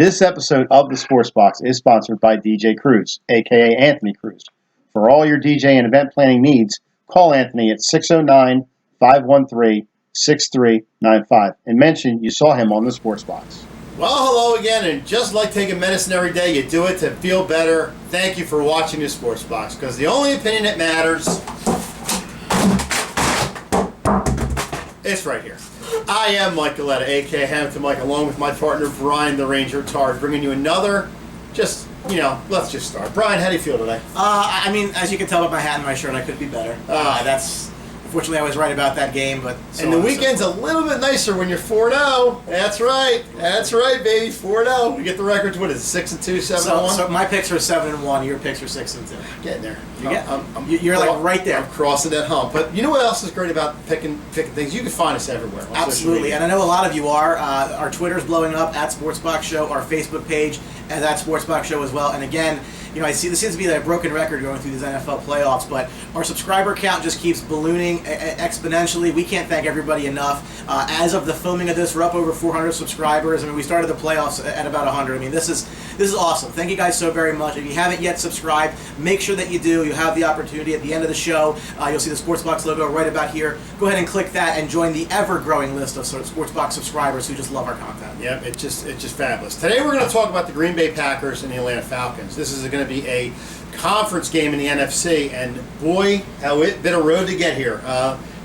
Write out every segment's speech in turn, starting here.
This episode of the Sports Box is sponsored by DJ Cruz, aka Anthony Cruz. For all your DJ and event planning needs, call Anthony at 609-513-6395 and mention you saw him on the Sports Box. Well, hello again, and just like taking medicine every day, you do it to feel better. Thank you for watching the Sports Box, because the only opinion that matters is right here. I am Mike Galetta, a.k.a. Hamilton Mike, along with my partner, Brian the Ranger Tard, bringing you another, let's just start. Brian, how do you feel today? As you can tell by my hat and my shirt, I could be better. Unfortunately, I was right about that game, but... And the weekend's a little bit nicer when you're 4-0. That's right, baby, 4-0. We get the records, what is it, 6-2, 7-1? So my picks are 7-1, your picks are 6-2. Getting there. You're like right there. I'm crossing that hump. But you know what else is great about picking things? You can find us everywhere. Absolutely, and I know a lot of you are. Our Twitter's blowing up, at Sportsbox Show, our Facebook page, and at Sportsbox Show as well. And again, I see this seems to be a broken record going through these NFL playoffs, but our subscriber count just keeps ballooning exponentially. We can't thank everybody enough. As of the filming of this, we're up over 400 subscribers. We started the playoffs at about 100. This is awesome. Thank you guys so very much. If you haven't yet subscribed, make sure that you do. You'll have the opportunity at the end of the show. You'll see the Sportsbox logo right about here. Go ahead and click that and join the ever-growing list of Sportsbox subscribers who just love our content. Yep, it's just fabulous. Today we're going to talk about the Green Bay Packers and the Atlanta Falcons. This is going to be a conference game in the NFC, and boy, how it been a road to get here.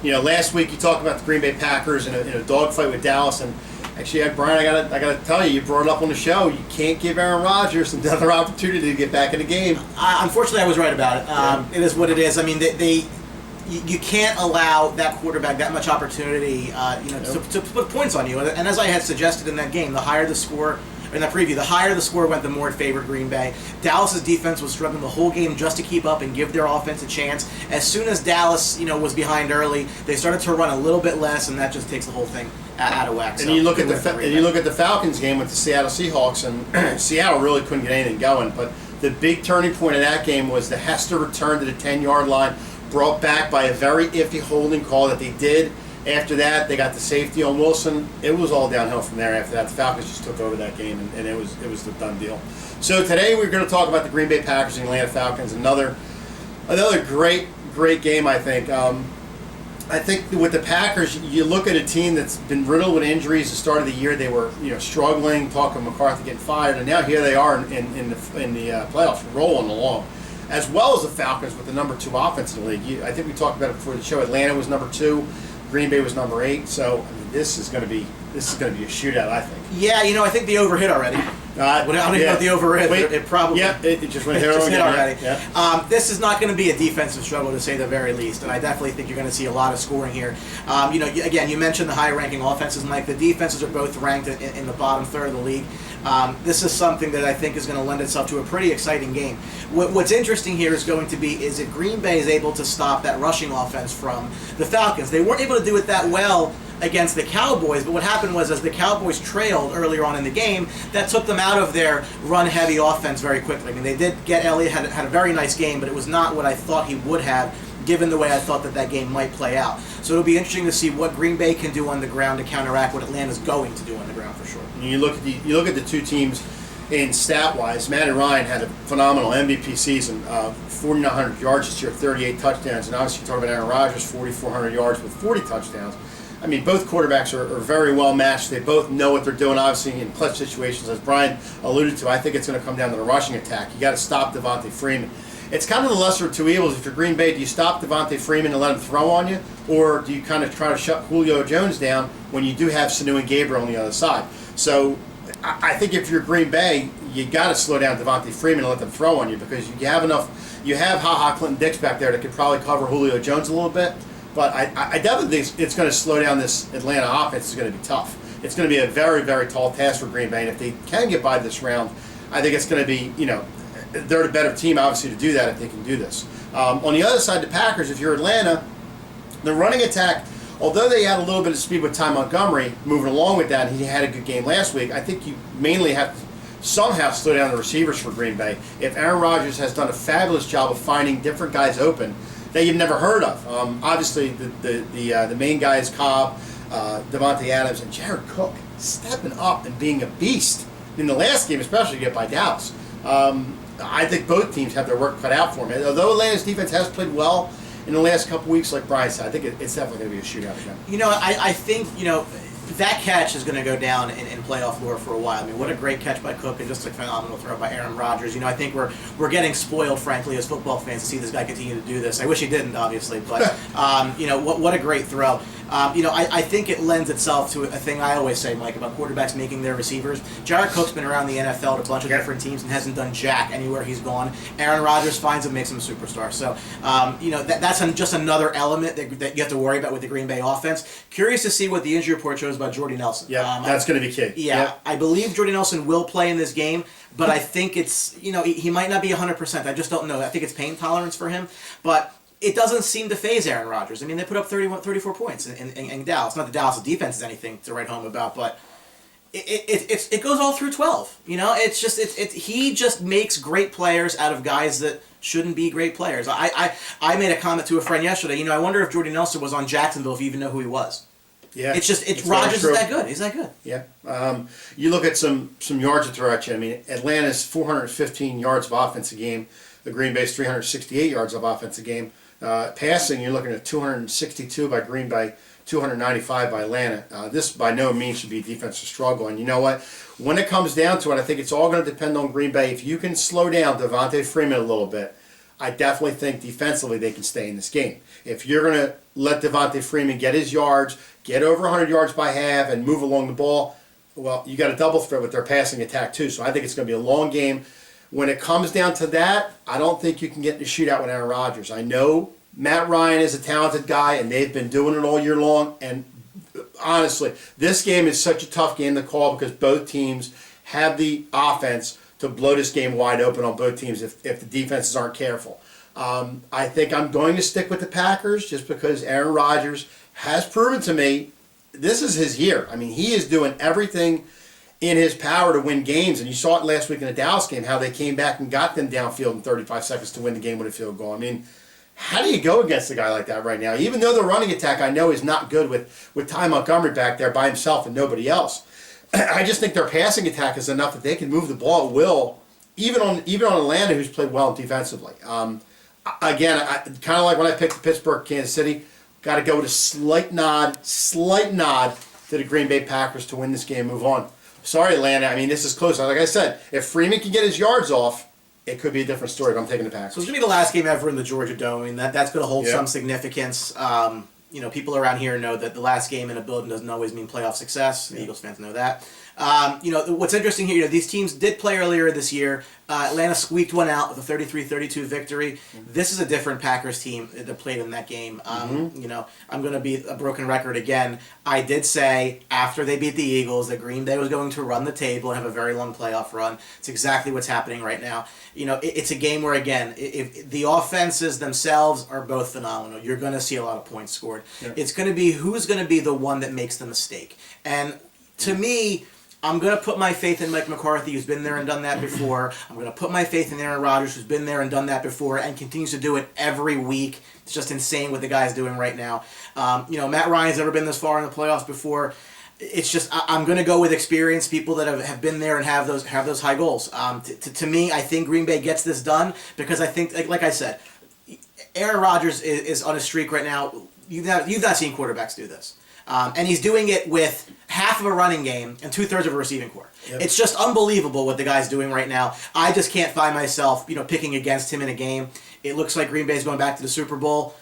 Last week you talked about the Green Bay Packers in a dogfight with Dallas, and actually, Brian, I gotta tell you brought it up on the show. You can't give Aaron Rodgers another opportunity to get back in the game. Unfortunately, I was right about it. It is what it is. You can't allow that quarterback that much opportunity, to put points on you. And as I had suggested in that game, the higher the score. In that preview, the higher the score went, the more it favored Green Bay. Dallas's defense was struggling the whole game just to keep up and give their offense a chance. As soon as Dallas, was behind early, they started to run a little bit less, and that just takes the whole thing out of whack. And you look at the Falcons game with the Seattle Seahawks, and Seattle really couldn't get anything going. But the big turning point of that game was the Hester return to the 10-yard line, brought back by a very iffy holding call that they did. After that, they got the safety on Wilson. It was all downhill from there. After that, the Falcons just took over that game, and it was the done deal. So today we're going to talk about the Green Bay Packers and Atlanta Falcons. Another great game, I think. I think with the Packers, you look at a team that's been riddled with injuries. At the start of the year, they were struggling, talking McCarthy getting fired, and now here they are in the playoffs, rolling along. As well as the Falcons with the number 2 offense in the league. I think we talked about it before the show. Atlanta was number 2. Green Bay was number 8, so this is going to be a shootout, I think. Yeah, I think the over hit already. I don't even know if the over hit. It probably. Yeah, it just went hit already. Yeah. This is not going to be a defensive struggle, to say the very least, and I definitely think you're going to see a lot of scoring here. Again, you mentioned the high-ranking offenses, Mike. The defenses are both ranked in the bottom third of the league. This is something that I think is going to lend itself to a pretty exciting game. What's interesting here is going to be is if Green Bay is able to stop that rushing offense from the Falcons. They weren't able to do it that well against the Cowboys, but what happened was as the Cowboys trailed earlier on in the game, that took them out of their run-heavy offense very quickly. They did get Elliott, had a very nice game, but it was not what I thought he would have, given the way I thought that game might play out. So it'll be interesting to see what Green Bay can do on the ground to counteract what Atlanta's going to do on the ground for sure. You look at the two teams in stat-wise. Matt and Ryan had a phenomenal MVP season, 4,900 yards this year, 38 touchdowns, and obviously you talk about Aaron Rodgers, 4,400 yards with 40 touchdowns. Both quarterbacks are very well matched. They both know what they're doing, obviously, in clutch situations. As Brian alluded to, I think it's going to come down to the rushing attack. You got to stop Devonta Freeman. It's kind of the lesser of two evils. If you're Green Bay, do you stop Devonta Freeman and let him throw on you? Or do you kind of try to shut Julio Jones down when you do have Sanu and Gabriel on the other side? So I think if you're Green Bay, you got to slow down Devonta Freeman and let them throw on you, because you have Ha-Ha Clinton-Dix back there that could probably cover Julio Jones a little bit. But I definitely think it's going to slow down this Atlanta offense. It's going to be tough. It's going to be a very, very tall task for Green Bay. And if they can get by this round, I think it's going to be, they're the better team, obviously, to do that if they can do this. On the other side, the Packers, if you're Atlanta, the running attack, although they had a little bit of speed with Ty Montgomery moving along with that, and he had a good game last week, I think you mainly have to somehow slow down the receivers for Green Bay. If Aaron Rodgers has done a fabulous job of finding different guys open that you've never heard of. Obviously, the main guys, Cobb, Davante Adams, and Jared Cook, stepping up and being a beast in the last game, especially, get by Dallas. I think both teams have their work cut out for them. Although Atlanta's defense has played well in the last couple weeks, like Brian said, I think it's definitely going to be a shootout again. I think, that catch is going to go down in playoff lore for a while. I mean, what a great catch by Cook and just a phenomenal throw by Aaron Rodgers. I think we're getting spoiled, frankly, as football fans to see this guy continue to do this. I wish he didn't, obviously, but what a great throw. I think it lends itself to a thing I always say, Mike, about quarterbacks making their receivers. Jared Cook's been around the NFL at a bunch of different teams and hasn't done jack anywhere he's gone. Aaron Rodgers finds him, makes him a superstar. So, that's just another element that you have to worry about with the Green Bay offense. Curious to see what the injury report shows about Jordy Nelson. Yeah, that's going to be key. Yeah, I believe Jordy Nelson will play in this game, but I think it's, he might not be 100%. I just don't know. I think it's pain tolerance for him, but it doesn't seem to phase Aaron Rodgers. I mean, they put up 34 points in Dallas. Not that Dallas' defense is anything to write home about, but it goes all through 12. It's just he just makes great players out of guys that shouldn't be great players. I made a comment to a friend yesterday. I wonder if Jordy Nelson was on Jacksonville, if you even know who he was. Yeah, it's Rodgers is that good. He's that good. Yeah. You look at some yards to throw at you. I mean, Atlanta's 415 yards of offense a game. The Green Bay's 368 yards of offense a game. Passing, you're looking at 262 by Green Bay, 295 by Atlanta. This by no means should be a defensive struggle. And you know what? When it comes down to it, I think it's all going to depend on Green Bay. If you can slow down Devonta Freeman a little bit, I definitely think defensively they can stay in this game. If you're going to let Devonta Freeman get his yards, get over 100 yards by half, and move along the ball, well, you got a double threat with their passing attack too. So I think it's going to be a long game. When it comes down to that, I don't think you can get in a shootout with Aaron Rodgers. I know Matt Ryan is a talented guy, and they've been doing it all year long. And honestly, this game is such a tough game to call because both teams have the offense to blow this game wide open on both teams if the defenses aren't careful. I think I'm going to stick with the Packers just because Aaron Rodgers has proven to me this is his year. I mean, he is doing everything in his power to win games, and you saw it last week in the Dallas game, how they came back and got them downfield in 35 seconds to win the game with a field goal. I mean, how do you go against a guy like that right now? Even though the running attack I know is not good with Ty Montgomery back there by himself and nobody else, I just think their passing attack is enough that they can move the ball at will, even on Atlanta, who's played well defensively. Again, kind of like when I picked Pittsburgh, Kansas City, got to go with a slight nod to the Green Bay Packers to win this game and move on. Sorry, Atlanta. I mean, this is close. Like I said, if Freeman can get his yards off, it could be a different story, but I'm taking the Packers. So it's going to be the last game ever in the Georgia Dome. I mean, that's going to hold some significance. People around here know that the last game in a building doesn't always mean playoff success. The Eagles fans know that. What's interesting here, these teams did play earlier this year. Atlanta squeaked one out with a 33-32 victory. This is a different Packers team that played in that game. I'm going to be a broken record again. I did say after they beat the Eagles that Green Bay was going to run the table and have a very long playoff run. It's exactly what's happening right now. It's a game where, again, if the offenses themselves are both phenomenal, you're going to see a lot of points scored. Yeah. It's going to be who's going to be the one that makes the mistake. And to me, I'm going to put my faith in Mike McCarthy, who's been there and done that before. I'm going to put my faith in Aaron Rodgers, who's been there and done that before and continues to do it every week. It's just insane what the guy's doing right now. Matt Ryan's never been this far in the playoffs before. It's just I'm going to go with experienced people that have been there and have those high goals. To me, I think Green Bay gets this done because I think, like I said, Aaron Rodgers is on a streak right now. You've not seen quarterbacks do this. And he's doing it with half of a running game and 2/3 of a receiving core. Yep. It's just unbelievable what the guy's doing right now. I just can't find myself, picking against him in a game. It looks like Green Bay's going back to the Super Bowl.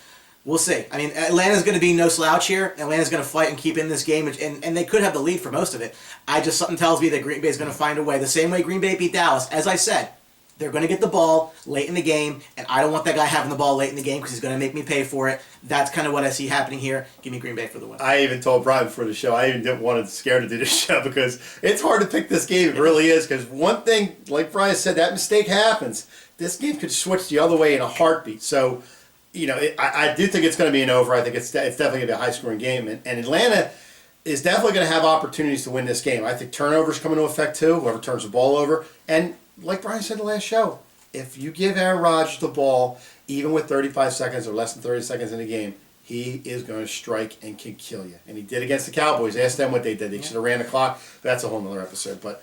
We'll see. I mean, Atlanta's going to be no slouch here. Atlanta's going to fight and keep in this game, and they could have the lead for most of it. Something tells me that Green Bay's going to find a way. The same way Green Bay beat Dallas. As I said, they're going to get the ball late in the game, and I don't want that guy having the ball late in the game because he's going to make me pay for it. That's kind of what I see happening here. Give me Green Bay for the win. I even told Brian before the show, I even didn't want to scared to do this show because it's hard to pick this game. It really is because one thing, like Brian said, that mistake happens. This game could switch the other way in a heartbeat. So, I do think it's going to be an over. I think it's definitely going to be a high-scoring game. And Atlanta is definitely going to have opportunities to win this game. I think turnovers come into effect too, whoever turns the ball over. And like Brian said in the last show, if you give Aaron Rodgers the ball, even with 35 seconds or less than 30 seconds in the game, he is going to strike and can kill you. And he did against the Cowboys. Ask them what they did. They should have ran the clock. That's a whole nother episode. But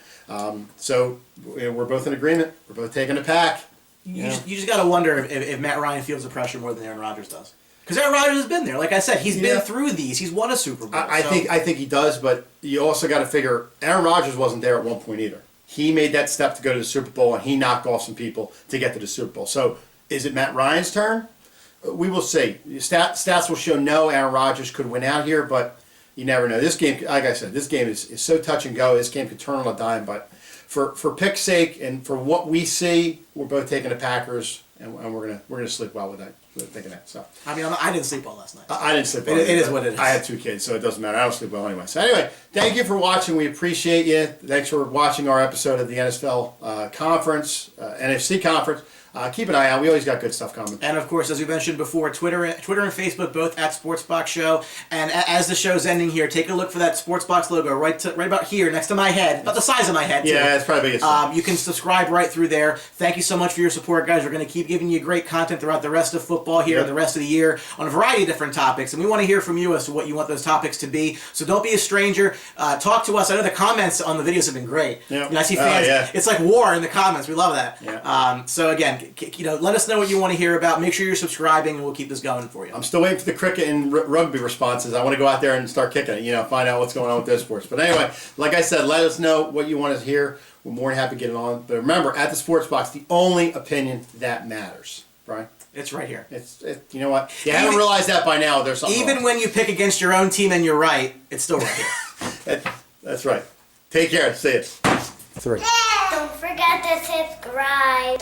so we're both in agreement. We're both taking the pack. You just got to wonder if Matt Ryan feels the pressure more than Aaron Rodgers does. Because Aaron Rodgers has been there. Like I said, he's been through these. He's won a Super Bowl. I think he does, but you also got to figure Aaron Rodgers wasn't there at one point either. He made that step to go to the Super Bowl, and he knocked off some people to get to the Super Bowl. So is it Matt Ryan's turn? We will see. Stats will show no, Aaron Rodgers could win out here, but you never know. This game, like I said, this game is so touch and go. This game could turn on a dime, but for pick's sake and for what we see, we're both taking the Packers, and we're gonna sleep well with that. Thinking that. So I mean, I didn't sleep well last night. I didn't sleep well. It is what it is. I had 2 kids, so it doesn't matter. I don't sleep well anyway. So anyway, thank you for watching. We appreciate you. Thanks for watching our episode of the NFL conference, NFC conference. Keep an eye out. We always got good stuff coming. And of course, as we mentioned before, Twitter and Facebook, both at Sportsbox Show. And as the show's ending here, take a look for that Sportsbox logo right about here, next to my head, about the size of my head. Yeah, it's probably biggest. You can subscribe right through there. Thank you so much for your support, guys. We're going to keep giving you great content throughout the rest of football here and the rest of the year on a variety of different topics. And we want to hear from you as to what you want those topics to be. So don't be a stranger. Talk to us. I know the comments on the videos have been great. Yep. I see fans. It's like war in the comments. We love that. Yeah. So again, let us know what you want to hear about. Make sure you're subscribing, and we'll keep this going for you. I'm still waiting for the cricket and rugby responses. I want to go out there and start kicking it, find out what's going on with those sports. But anyway, like I said, let us know what you want to hear. We're more than happy to get it on. But remember, at the Sports Box, the only opinion that matters, Brian. It's right here. You know what? You haven't realized that by now. There's something even wrong. when you pick against your own team and you're right, it's still right here. That's right. Take care. See you. 3. Don't forget to subscribe.